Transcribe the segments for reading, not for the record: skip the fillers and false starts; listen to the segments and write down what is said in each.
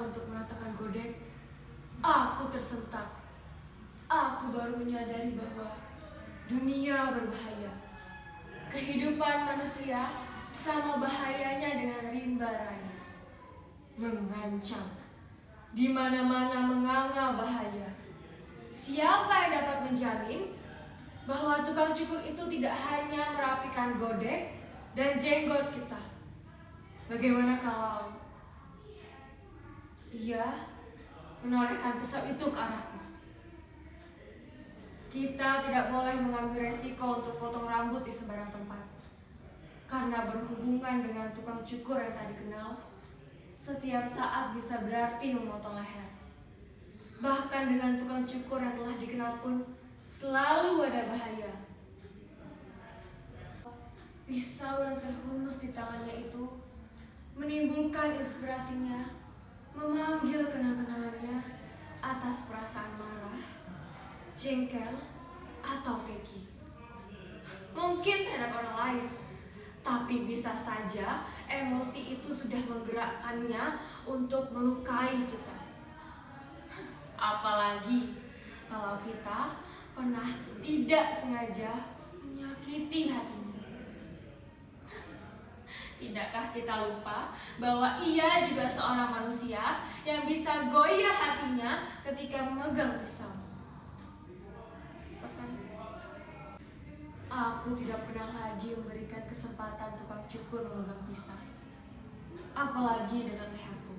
untuk mengatakan godek, aku tersentak. Aku baru menyadari bahwa dunia berbahaya. Kehidupan manusia sama bahayanya dengan rimba raya. Mengancam. Di mana-mana menganga bahaya. Siapa yang dapat menjamin bahwa tukang cukur itu tidak hanya merapikan godek dan jenggot kita? Bagaimana kalau ia menorehkan pisau itu ke arahku? Kita tidak boleh mengambil resiko untuk potong rambut di sembarang tempat. Karena berhubungan dengan tukang cukur yang tak dikenal, setiap saat bisa berarti memotong leher. Bahkan dengan tukang cukur yang telah dikenal pun selalu ada bahaya. Pisau yang terhunus di tangannya itu menimbulkan inspirasinya, memanggil kenang-kenangannya atas perasaan marah, jengkel, atau keki. Mungkin terhadap orang lain, tapi bisa saja emosi itu sudah menggerakkannya untuk melukai kita. Apalagi kalau kita pernah tidak sengaja menyakiti hatinya. Tidakkah kita lupa bahwa ia juga seorang manusia yang bisa goyah hatinya ketika memegang pisau? Aku tidak pernah lagi memberikan kesempatan tukang cukur memegang pisau, apalagi dengan leherku.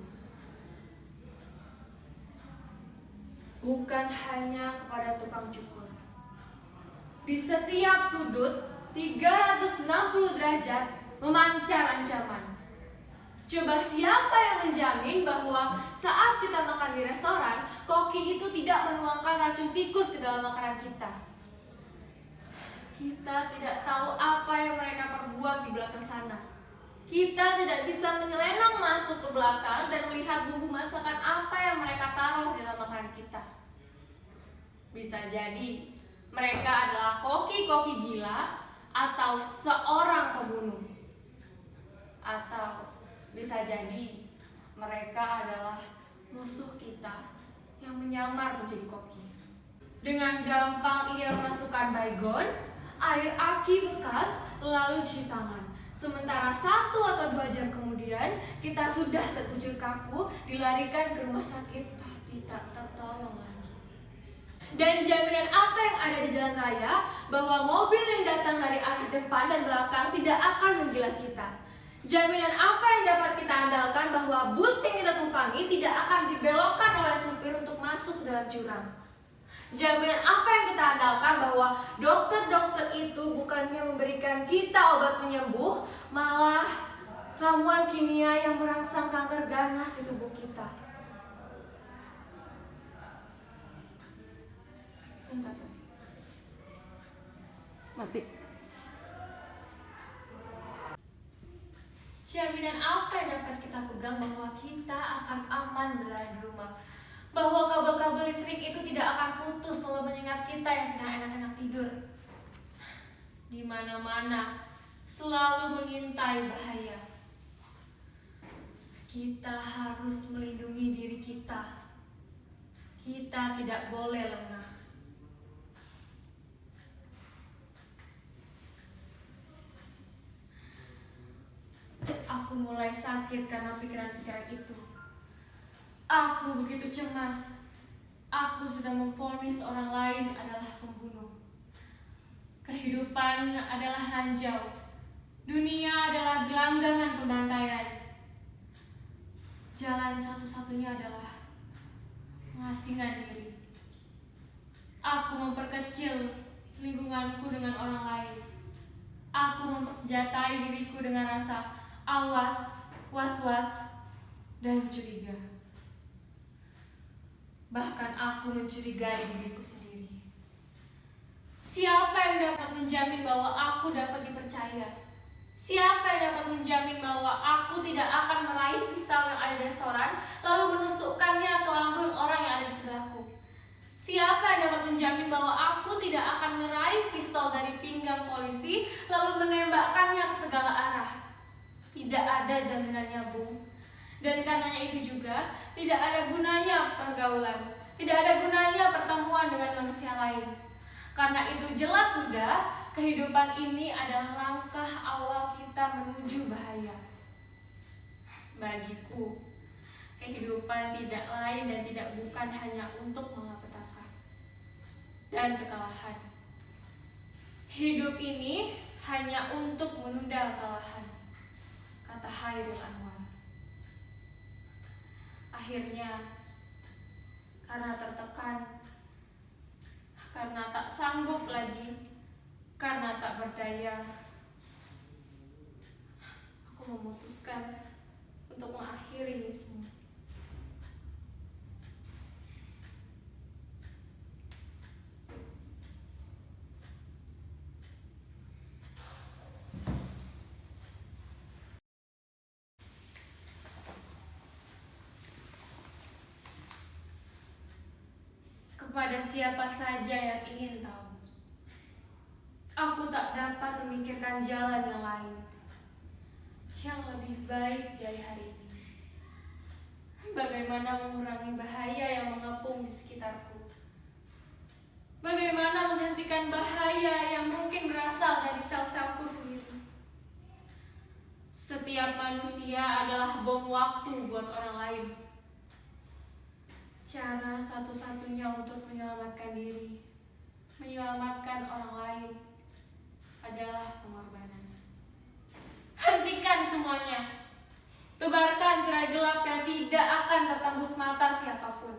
Bukan hanya kepada tukang cukur. Di setiap sudut 360 derajat memancar ancaman. Coba siapa yang menjamin bahwa saat kita makan di restoran, koki itu tidak menuangkan racun tikus ke dalam makanan kita? Kita tidak tahu apa yang mereka perbuat di belakang sana. Kita tidak bisa menyelenong masuk ke belakang dan melihat bumbu masakan apa yang mereka taruh dalam makanan kita. Bisa jadi mereka adalah koki-koki gila atau seorang pembunuh. Atau bisa jadi mereka adalah musuh kita yang menyamar menjadi koki. Dengan gampang ia memasukkan baygon, air aki bekas, lalu cuci tangan. Sementara 1 atau 2 jam kemudian, kita sudah terkucur kaku, dilarikan ke rumah sakit, tapi tak tertolong lagi. Dan jaminan apa yang ada di jalan raya, bahwa mobil yang datang dari arah depan dan belakang tidak akan menggilas kita? Jaminan apa yang dapat kita andalkan bahwa bus yang kita tumpangi tidak akan dibelokkan oleh supir untuk masuk ke dalam jurang? Jaminan apa yang kita andalkan bahwa dokter-dokter itu bukannya memberikan kita obat penyembuh, malah ramuan kimia yang merangsang kanker ganas di tubuh kita? Mati. Jaminan apa yang dapat kita pegang bahwa kita akan aman berada di rumah? Bahwa kabel-kabel listrik itu tidak akan putus kalau menyengat kita yang sedang enak-enak tidur? Di mana-mana selalu mengintai bahaya. Kita harus melindungi diri kita. Kita tidak boleh lengah. Aku mulai sakit karena pikiran-pikiran itu. Aku begitu cemas. Aku sudah memvonis orang lain adalah pembunuh. Kehidupan adalah ranjau. Dunia adalah gelanggangan pembantaian. Jalan satu-satunya adalah mengasingkan diri. Aku memperkecil lingkunganku dengan orang lain. Aku mempersenjatai diriku dengan rasa awas, was-was, dan curiga. Bahkan aku mencurigai diriku sendiri. Siapa yang dapat menjamin bahwa aku dapat dipercaya? Siapa yang dapat menjamin bahwa aku tidak akan meraih pisau yang ada di restoran lalu menusukkannya ke lambung orang yang ada di sebelahku? Siapa yang dapat menjamin bahwa aku tidak akan meraih pistol dari pinggang polisi lalu menembakkannya ke segala arah? Tidak ada jaminannya, Bung. Dan karenanya itu juga tidak ada gunanya pergaulan, tidak ada gunanya pertemuan dengan manusia lain. Karena itu jelas sudah kehidupan ini adalah langkah awal kita menuju bahaya. Bagiku, kehidupan tidak lain dan tidak bukan hanya untuk malapetaka dan kekalahan. Hidup ini hanya untuk menunda kekalahan, kata Hairil Anwar. Akhirnya, karena tertekan, karena tak sanggup lagi, karena tak berdaya, aku memutuskan untuk mengakhiri ini semua. Kepada siapa saja yang ingin tahu, aku tak dapat memikirkan jalan yang lain, yang lebih baik dari hari ini. Bagaimana mengurangi bahaya yang mengepung di sekitarku? Bagaimana menghentikan bahaya yang mungkin berasal dari sel-selku sendiri? Setiap manusia adalah bom waktu buat orang lain. Cara satu-satunya untuk menyelamatkan diri, menyelamatkan orang lain, adalah pengorbanan. Hentikan semuanya. Tebarkan tirai gelap yang tidak akan tertembus mata siapapun,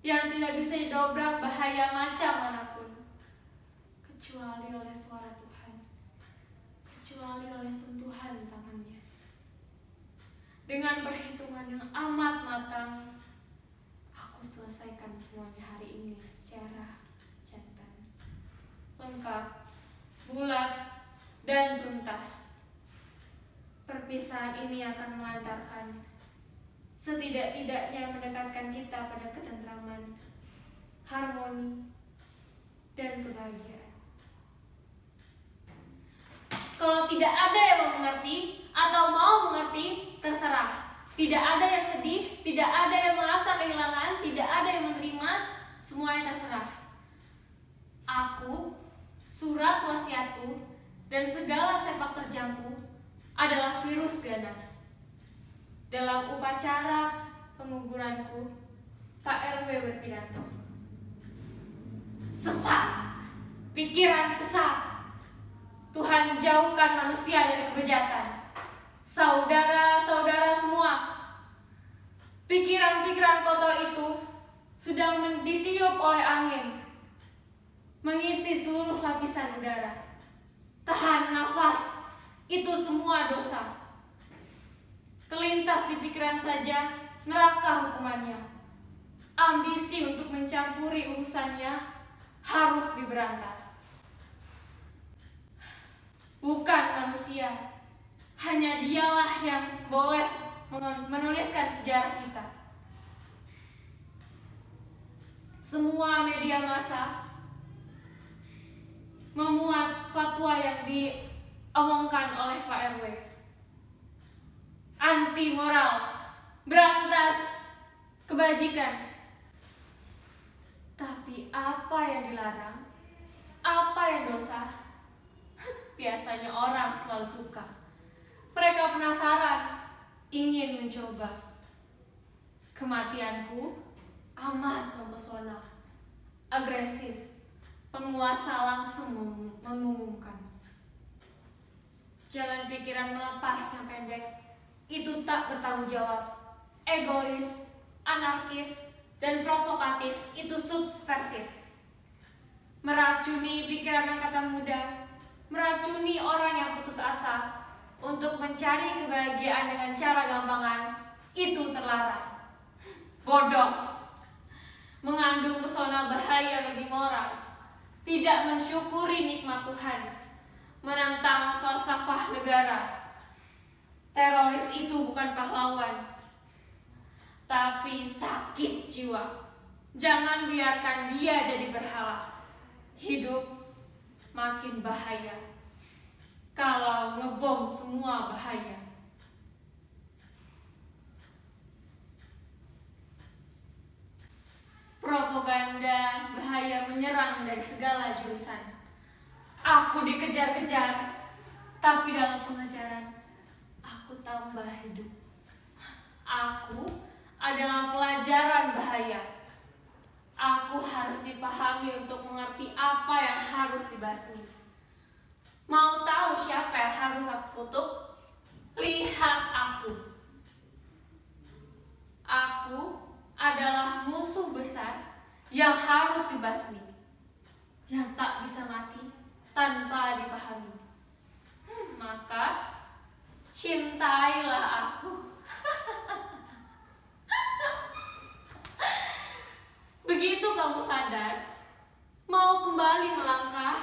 yang tidak bisa didobrak bahaya macam manapun, kecuali oleh suara Tuhan, kecuali oleh sentuhan tangannya. Dengan perhitungan yang amat matang, aku selesaikan semuanya hari ini secara jantan, lengkap, bulat, dan tuntas. Perpisahan ini akan mengantarkan, setidak-tidaknya mendekatkan kita pada ketentraman, harmoni, dan kebahagiaan. Kalau tidak ada yang mau mengerti atau mau mengerti, terserah. Tidak ada yang sedih, tidak ada yang merasa kehilangan, tidak ada yang menerima, semuanya terserah. Aku, surat wasiatku, dan segala sepak terjangku adalah virus ganas. Dalam upacara penguburanku, Pak RW berpidato. Sesat, pikiran sesat. Tuhan jauhkan manusia dari kebejatan. Saudara-saudara semua, pikiran-pikiran kotor itu sedang ditiup oleh angin, mengisi seluruh lapisan udara. Tahan nafas, itu semua dosa. Kelintas di pikiran saja, neraka hukumannya. Ambisi untuk mencampuri urusannya harus diberantas. Bukan manusia, hanya dialah yang boleh menuliskan sejarah kita. Semua media massa memuat fatwa yang diomongkan oleh Pak RW. Anti moral, berantas kebajikan. Tapi apa yang dilarang? Apa yang dosa? Biasanya orang selalu suka. Mereka penasaran, ingin mencoba. Kematianku amat mempesona, agresif. Penguasa langsung mengumumkan. Jalan pikiran melepas yang pendek itu tak bertanggung jawab, egois, anarkis, dan provokatif itu subversif. Meracuni pikiran angkatan muda, meracuni orang yang putus asa untuk mencari kebahagiaan dengan cara gampangan, itu terlarang. Bodoh, mengandung pesona bahaya bagi moral, tidak mensyukuri nikmat Tuhan, menentang falsafah negara. Teroris itu bukan pahlawan, tapi sakit jiwa. Jangan biarkan dia jadi berhala. Hidup makin bahaya kalau ngebom semua bahaya. propaganda bahaya menyerang dari segala jurusan. Aku dikejar-kejar, tapi dalam pengejaran aku tambah hidup. Aku adalah pelajaran bahaya. Aku harus dipahami untuk mengerti apa yang harus dibasmi. Mau tahu siapa yang harus aku kutuk? Lihat aku. Aku adalah musuh besar yang harus dibasmi, yang tak bisa mati tanpa dipahami. Maka cintailah aku. Begitu kamu sadar, mau kembali melangkah,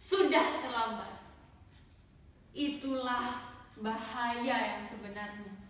sudah terlambat. Itulah bahaya yang sebenarnya.